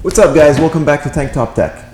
What's up guys, welcome back to Tank Top Tech.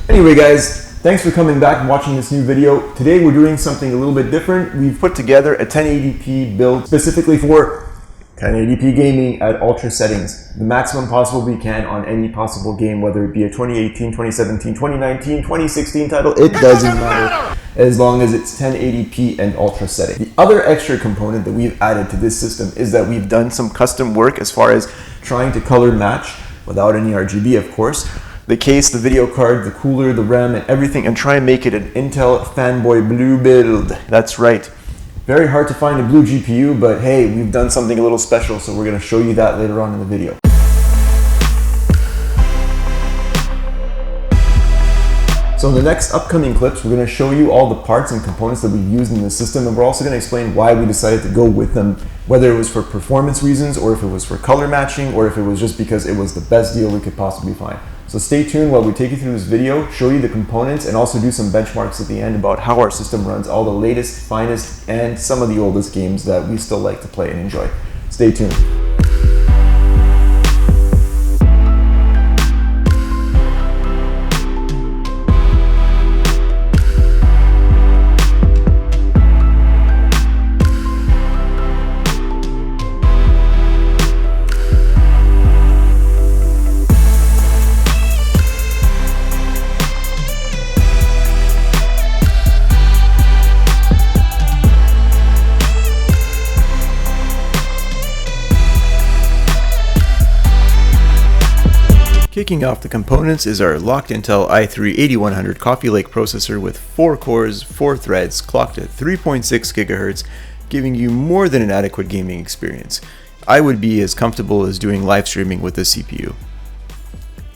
Anyway guys, thanks for coming back and watching this new video. Today we're doing something a little bit different. We've put together a 1080p build specifically for 1080p gaming at ultra settings, the maximum possible we can on any possible game, whether it be a 2018, 2017, 2019, 2016 title, it doesn't matter as long as it's 1080p and ultra setting. The other extra component that we've added to this system is that we've done some custom work as far as trying to color match, without any RGB of course, the case, the video card, the cooler, the RAM and everything, and try and make it an Intel fanboy blue build. That's right. Very hard to find a blue GPU, but hey, we've done something a little special, so we're going to show you that later on in the video. So in the next upcoming clips, we're going to show you all the parts and components that we've used in the system, and we're also going to explain why we decided to go with them, whether it was for performance reasons, or if it was for color matching, or if it was just because it was the best deal we could possibly find. So stay tuned while we take you through this video, show you the components, and also do some benchmarks at the end about how our system runs all the latest, finest, and some of the oldest games that we still like to play and enjoy. Stay tuned. Kicking off the components is our locked Intel i3-8100 Coffee Lake processor with 4 cores, 4 threads, clocked at 3.6 GHz, giving you more than an adequate gaming experience. I would be as comfortable as doing live streaming with this CPU.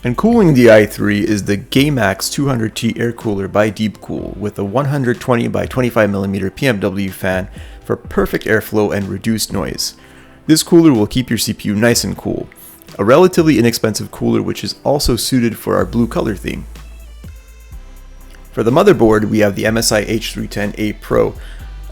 And cooling the i3 is the GAMMAXX 200T air cooler by Deepcool with a 120 by 25mm PMW fan for perfect airflow and reduced noise. This cooler will keep your CPU nice and cool. A relatively inexpensive cooler which is also suited for our blue color theme. For the motherboard, we have the MSI H310A Pro.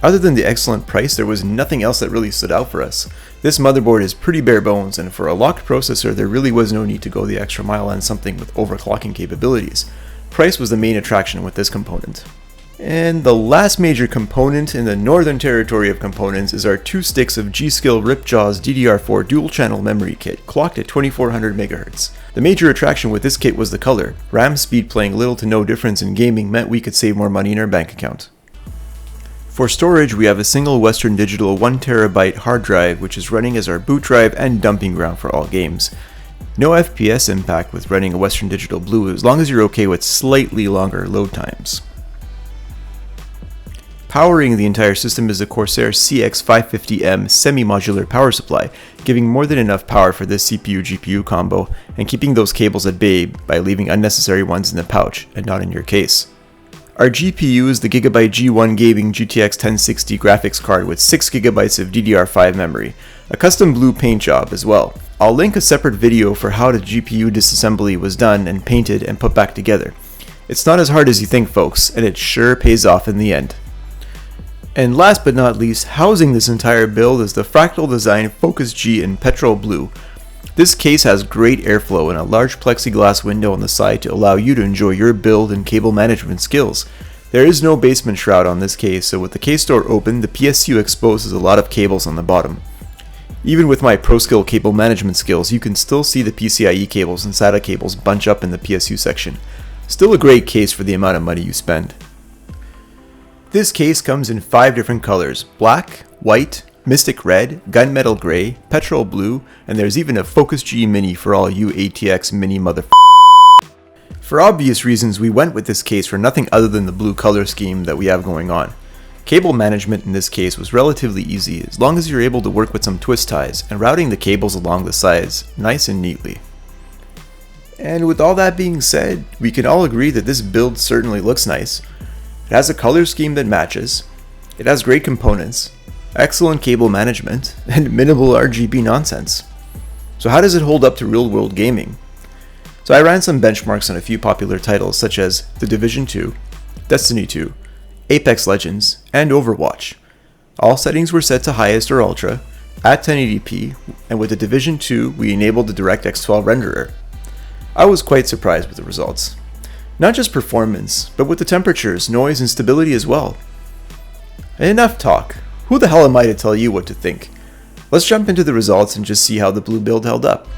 Other than the excellent price, there was nothing else that really stood out for us. This motherboard is pretty bare bones, and for a locked processor there really was no need to go the extra mile on something with overclocking capabilities. Price was the main attraction with this component. And the last major component in the northern territory of components is our 2 sticks of G.Skill Ripjaws DDR4 dual channel memory kit, clocked at 2400 MHz. The major attraction with this kit was the color. RAM speed playing little to no difference in gaming meant we could save more money in our bank account. For storage, we have a single Western Digital 1TB hard drive which is running as our boot drive and dumping ground for all games. No FPS impact with running a Western Digital Blue as long as you're okay with slightly longer load times. Powering the entire system is a Corsair CX550M semi-modular power supply, giving more than enough power for this CPU-GPU combo and keeping those cables at bay by leaving unnecessary ones in the pouch and not in your case. Our GPU is the Gigabyte G1 Gaming GTX 1060 graphics card with 6GB of DDR5 memory, a custom blue paint job as well. I'll link a separate video for how the GPU disassembly was done and painted and put back together. It's not as hard as you think folks, and it sure pays off in the end. And last but not least, housing this entire build is the Fractal design Focus G in petrol blue. This case has great airflow and a large plexiglass window on the side to allow you to enjoy your build and cable management skills. There is no basement shroud on this case, so with the case door open, the PSU exposes a lot of cables on the bottom. Even with my ProSkill cable management skills, you can still see the PCIe cables and SATA cables bunch up in the PSU section. Still a great case for the amount of money you spend. This case comes in 5 different colors: black, white, mystic red, gunmetal gray, petrol blue, and there's even a Focus G Mini for all you ATX mini For obvious reasons, we went with this case for nothing other than the blue color scheme that we have going on. Cable management in this case was relatively easy as long as you're able to work with some twist ties and routing the cables along the sides nice and neatly. And with all that being said, we can all agree that this build certainly looks nice. It has a color scheme that matches, it has great components, excellent cable management, and minimal RGB nonsense. So how does it hold up to real-world gaming? So I ran some benchmarks on a few popular titles such as The Division 2, Destiny 2, Apex Legends, and Overwatch. All settings were set to highest or ultra, at 1080p, and with The Division 2 we enabled the DirectX 12 renderer. I was quite surprised with the results. Not just performance, but with the temperatures, noise, and stability as well. Enough talk. Who the hell am I to tell you what to think? Let's jump into the results and just see how the blue build held up.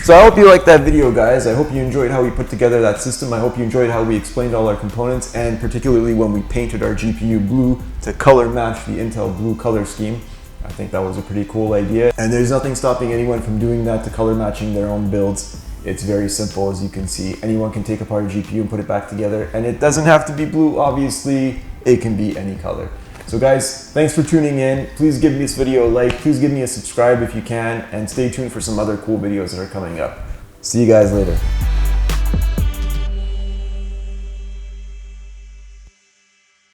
So I hope you liked that video, guys. I hope you enjoyed how we put together that system. I hope you enjoyed how we explained all our components, and particularly when we painted our GPU blue to color match the Intel blue color scheme. I think that was a pretty cool idea. And there's nothing stopping anyone from doing that to color matching their own builds. It's very simple, as you can see. Anyone can take apart a GPU and put it back together, and it doesn't have to be blue, obviously. It can be any color. So guys, thanks for tuning in. Please give this video a like, please give me a subscribe if you can, and stay tuned for some other cool videos that are coming up. See you guys later.